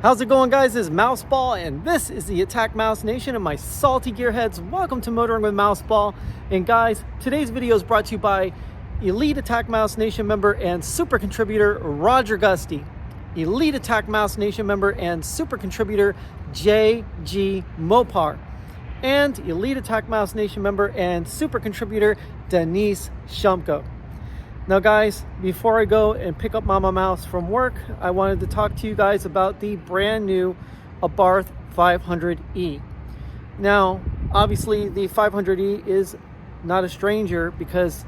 How's it going, guys? This is Mouseball, and this is the Attack Mouse Nation and my salty gearheads. Welcome to Motoring with Mouseball. And guys, today's video is brought to you by Elite Attack Mouse Nation member and super contributor Roger Gusty, Elite Attack Mouse Nation member and super contributor JG Mopar, and Elite Attack Mouse Nation member and super contributor Denise Shumko. Now guys, before I go and pick up Mama Mouse from work, I wanted to talk to you guys about the brand new Abarth 500E. Now, obviously the 500E is not a stranger because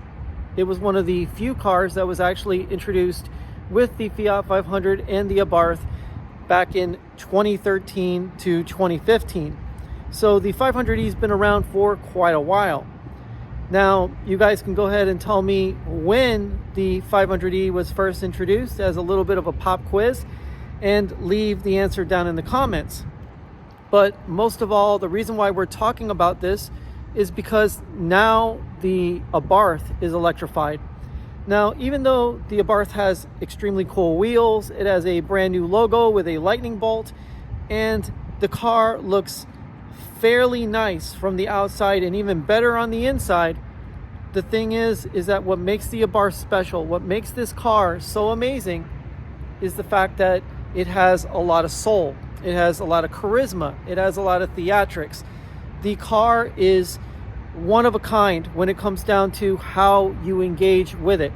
it was one of the few cars that was actually introduced with the Fiat 500 and the Abarth back in 2013 to 2015. So the 500E has been around for quite a while. Now, you guys can go ahead and tell me when the 500E was first introduced as a little bit of a pop quiz and leave the answer down in the comments. But most of all, the reason why we're talking about this is because now the Abarth is electrified. Now, even though the Abarth has extremely cool wheels, it has a brand new logo with a lightning bolt, and the car looks fairly nice from the outside and even better on the inside. The thing is that what makes the Abarth special, what makes this car so amazing, is the fact that it has a lot of soul, it has a lot of charisma, it has a lot of theatrics. The car is one of a kind when it comes down to how you engage with it.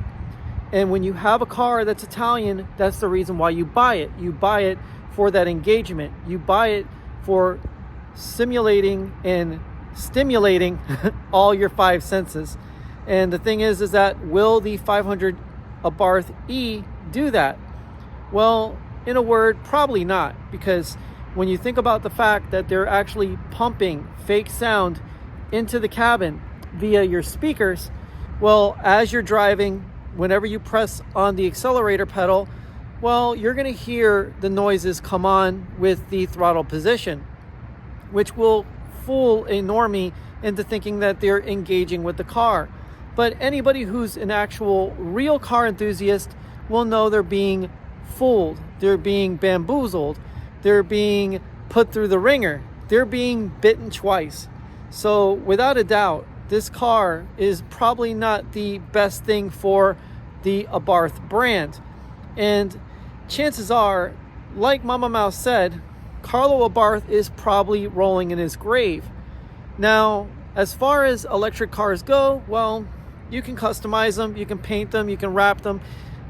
And when you have a car that's Italian, that's the reason why you buy it. You buy it for that engagement. You buy it for simulating and stimulating all your five senses. And the thing is that will the 500 Abarth E do that? Well, in a word, probably not, because when you think about the fact that they're actually pumping fake sound into the cabin via your speakers, well, as you're driving, whenever you press on the accelerator pedal, well, you're going to hear the noises come on with the throttle position, which will fool a normie into thinking that they're engaging with the car. But anybody who's an actual real car enthusiast will know they're being fooled, they're being bamboozled, they're being put through the ringer, they're being bitten twice. So without a doubt, this car is probably not the best thing for the Abarth brand. And chances are, like Mama Mouse said, Carlo Abarth is probably rolling in his grave. Now, as far as electric cars go, well, you can customize them, you can paint them, you can wrap them,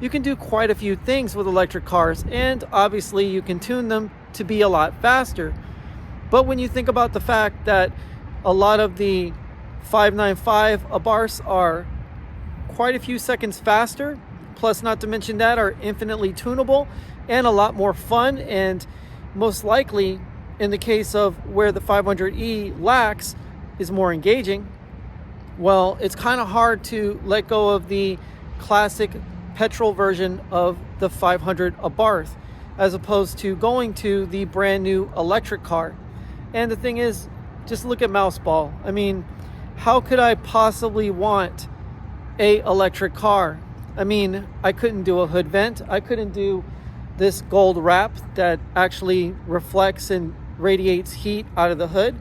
you can do quite a few things with electric cars, and obviously you can tune them to be a lot faster. But when you think about the fact that a lot of the 595 Abarths are quite a few seconds faster, plus not to mention that are infinitely tunable and a lot more fun, and most likely, in the case of where the 500E lacks, is more engaging, well, it's kind of hard to let go of the classic petrol version of the 500 Abarth as opposed to going to the brand new electric car. And the thing is, just look at Mouseball. I mean, how could I possibly want a electric car? I mean, I couldn't do a hood vent. I couldn't do this gold wrap that actually reflects and radiates heat out of the hood.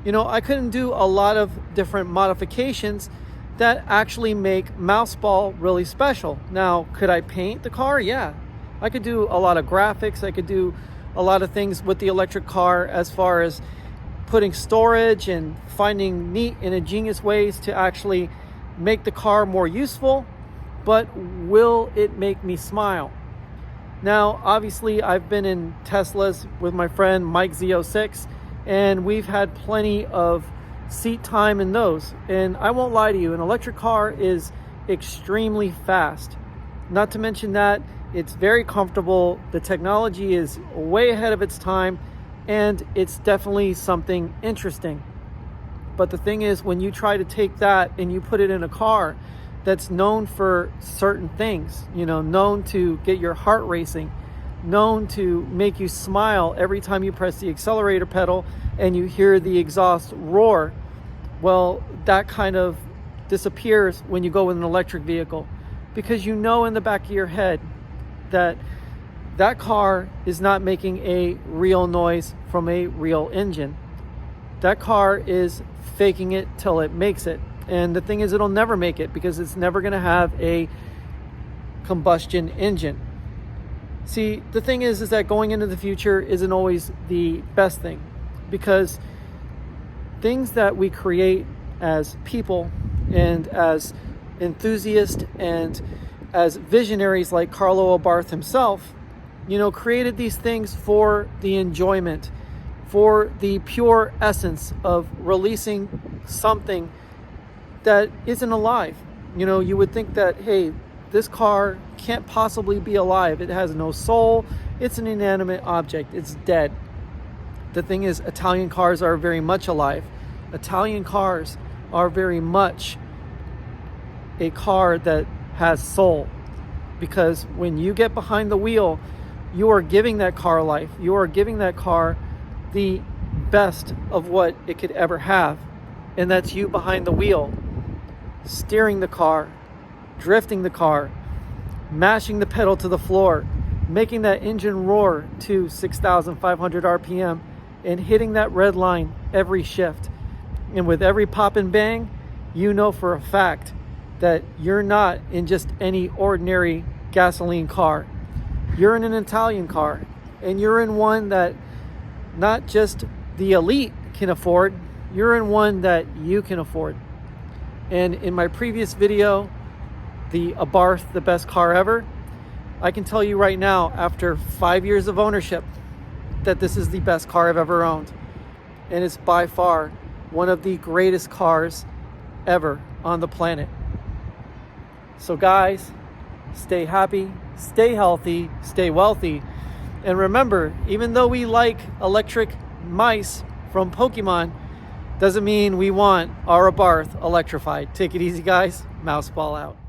You know, I couldn't do a lot of different modifications that actually make Mouseball really special. Now, could I paint the car? Yeah. I could do a lot of graphics. I could do a lot of things with the electric car as far as putting storage and finding neat and ingenious ways to actually make the car more useful. But will it make me smile? Now, obviously, I've been in Teslas with my friend Mike Z06, and we've had plenty of seat time in those. And I won't lie to you, an electric car is extremely fast. Not to mention that it's very comfortable, the technology is way ahead of its time, and it's definitely something interesting. But the thing is, when you try to take that and you put it in a car that's known for certain things, you know, known to get your heart racing, known to make you smile every time you press the accelerator pedal and you hear the exhaust roar, well, that kind of disappears when you go with an electric vehicle, because you know in the back of your head that that car is not making a real noise from a real engine. That car is faking it till it makes it. And the thing is, it'll never make it because it's never going to have a combustion engine. See, the thing is that going into the future isn't always the best thing, because things that we create as people and as enthusiasts and as visionaries like Carlo Abarth himself, created these things for the enjoyment, for the pure essence of releasing something that isn't alive. You would think that, hey, this car can't possibly be alive. It has no soul. It's an inanimate object. It's dead. The thing is, Italian cars are very much alive. Italian cars are very much a car that has soul, because when you get behind the wheel, you are giving that car life. You are giving that car the best of what it could ever have, and that's you behind the wheel, steering the car, drifting the car, mashing the pedal to the floor, making that engine roar to 6,500 RPM, and hitting that red line every shift. And with every pop and bang, you know for a fact that you're not in just any ordinary gasoline car. You're in an Italian car, and you're in one that not just the elite can afford, you're in one that you can afford. And in my previous video, the Abarth, the best car ever, I can tell you right now, after 5 years of ownership, that this is the best car I've ever owned. And it's by far one of the greatest cars ever on the planet. So guys, stay happy, stay healthy, stay wealthy. And remember, even though we like electric mice from Pokemon, doesn't mean we want our Abarth electrified. Take it easy, guys. Mouseball out.